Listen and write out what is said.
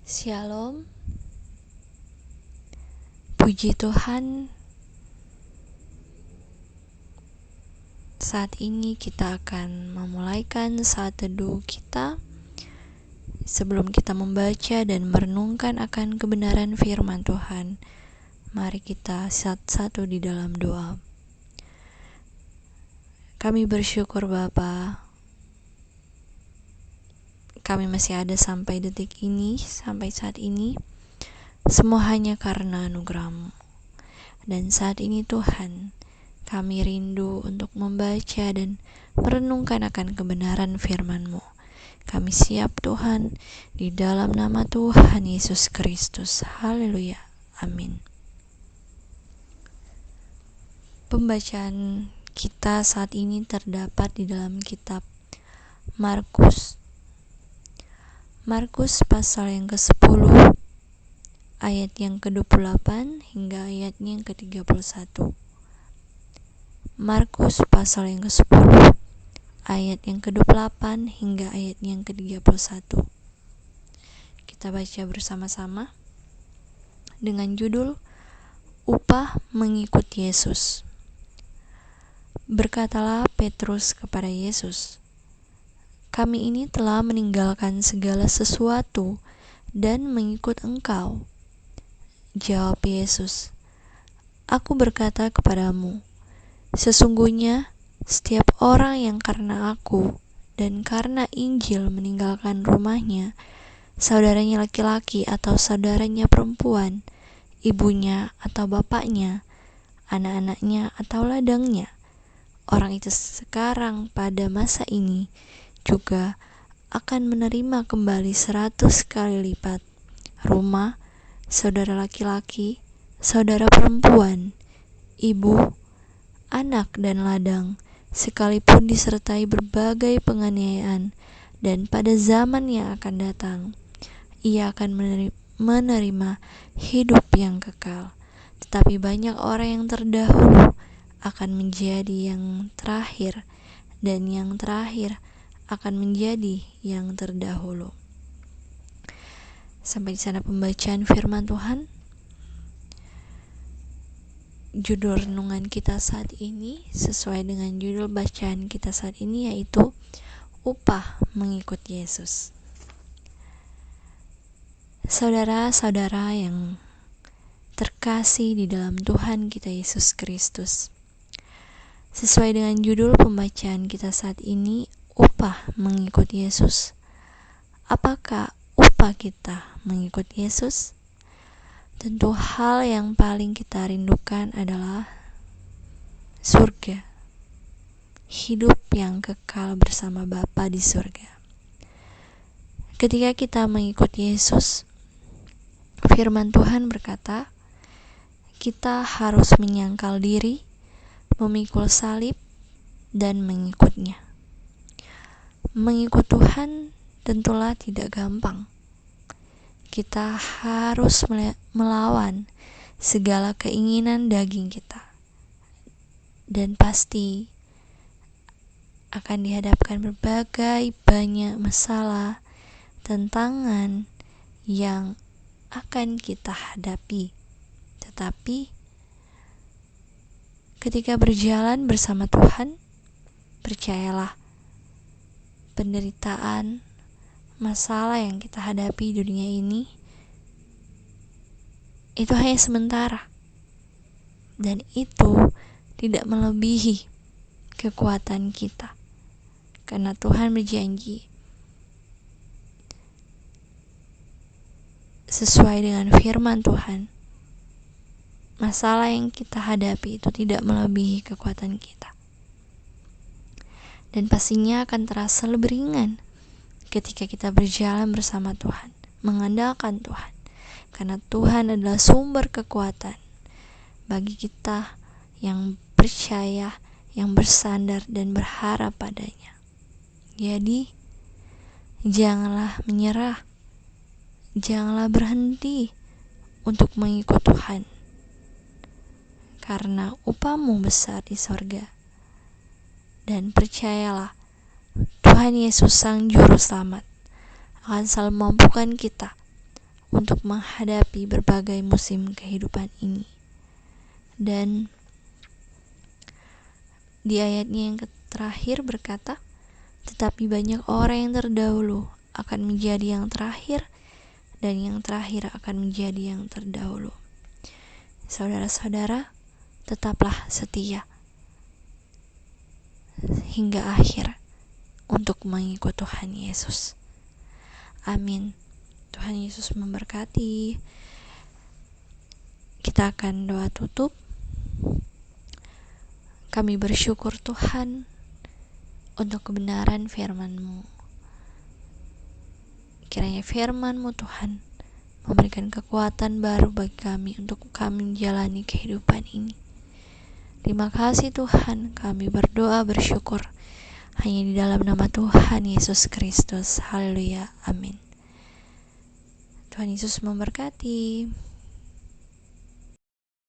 Shalom, puji Tuhan. Saat ini kita akan memulaikan saat teduh kita. Sebelum kita membaca dan merenungkan akan kebenaran firman Tuhan, mari kita satu-satu di dalam doa. Kami bersyukur Bapa, kami masih ada sampai detik ini, sampai saat ini. Semua hanya karena anugerah-Mu. Dan saat ini Tuhan, kami rindu untuk membaca dan merenungkan akan kebenaran firman-Mu. Kami siap Tuhan, di dalam nama Tuhan Yesus Kristus. Haleluya. Amin. Pembacaan kita saat ini terdapat di dalam kitab Markus. Markus pasal yang ke-10, ayat yang ke-28 hingga ayatnya yang ke-31. Markus pasal yang ke-10, ayat yang ke-28 hingga ayat yang ke-31. Kita baca bersama-sama dengan judul Upah Mengikut Yesus. Berkatalah Petrus kepada Yesus, "Kami ini telah meninggalkan segala sesuatu dan mengikut Engkau." Jawab Yesus, "Aku berkata kepadamu, sesungguhnya setiap orang yang karena Aku dan karena Injil meninggalkan rumahnya, saudaranya laki-laki atau saudaranya perempuan, ibunya atau bapaknya, anak-anaknya atau ladangnya, orang itu sekarang pada masa ini juga akan menerima kembali 100 kali lipat rumah, saudara laki-laki, saudara perempuan, ibu, anak dan ladang, sekalipun disertai berbagai penganiayaan, dan pada zaman yang akan datang, ia akan menerima hidup yang kekal. Tetapi banyak orang yang terdahulu akan menjadi yang terakhir, dan yang terakhir akan menjadi yang terdahulu." Sampai di sana pembacaan firman Tuhan. Judul renungan kita saat ini sesuai dengan judul bacaan kita saat ini, yaitu Upah Mengikut Yesus. Saudara-saudara yang terkasih di dalam Tuhan kita Yesus Kristus, sesuai dengan judul pembacaan kita saat ini, upah mengikut Yesus. Apakah upah kita mengikut Yesus? Tentu hal yang paling kita rindukan adalah surga, hidup yang kekal bersama Bapa di surga. Ketika kita mengikut Yesus, firman Tuhan berkata, kita harus menyangkal diri, memikul salib, dan mengikutnya. Mengikut Tuhan tentulah tidak gampang. Kita harus melawan segala keinginan daging kita, dan pasti akan dihadapkan berbagai banyak masalah, tantangan yang akan kita hadapi. Tetapi ketika berjalan bersama Tuhan, percayalah, penderitaan, masalah yang kita hadapi di dunia ini itu hanya sementara, dan itu tidak melebihi kekuatan kita, karena Tuhan berjanji sesuai dengan firman Tuhan, masalah yang kita hadapi itu tidak melebihi kekuatan kita, dan pastinya akan terasa lebih ringan ketika kita berjalan bersama Tuhan, mengandalkan Tuhan, karena Tuhan adalah sumber kekuatan bagi kita yang percaya, yang bersandar dan berharap padanya. Jadi, janganlah menyerah, janganlah berhenti untuk mengikut Tuhan, karena upahmu besar di sorga. Dan percayalah, Tuhan Yesus Sang Juru Selamat akan selalu memampukan kita untuk menghadapi berbagai musim kehidupan ini. Dan di ayatnya yang terakhir berkata, tetapi banyak orang yang terdahulu akan menjadi yang terakhir, dan yang terakhir akan menjadi yang terdahulu. Saudara-saudara, tetaplah setia hingga akhir untuk mengikut Tuhan Yesus. Amin. Tuhan Yesus memberkati. Kita akan doa tutup. Kami bersyukur Tuhan untuk kebenaran firman-Mu. Kiranya firman-Mu Tuhan memberikan kekuatan baru bagi kami untuk kami menjalani kehidupan ini. Terima kasih Tuhan, kami berdoa bersyukur hanya di dalam nama Tuhan Yesus Kristus. Haleluya. Amin. Tuhan Yesus memberkati.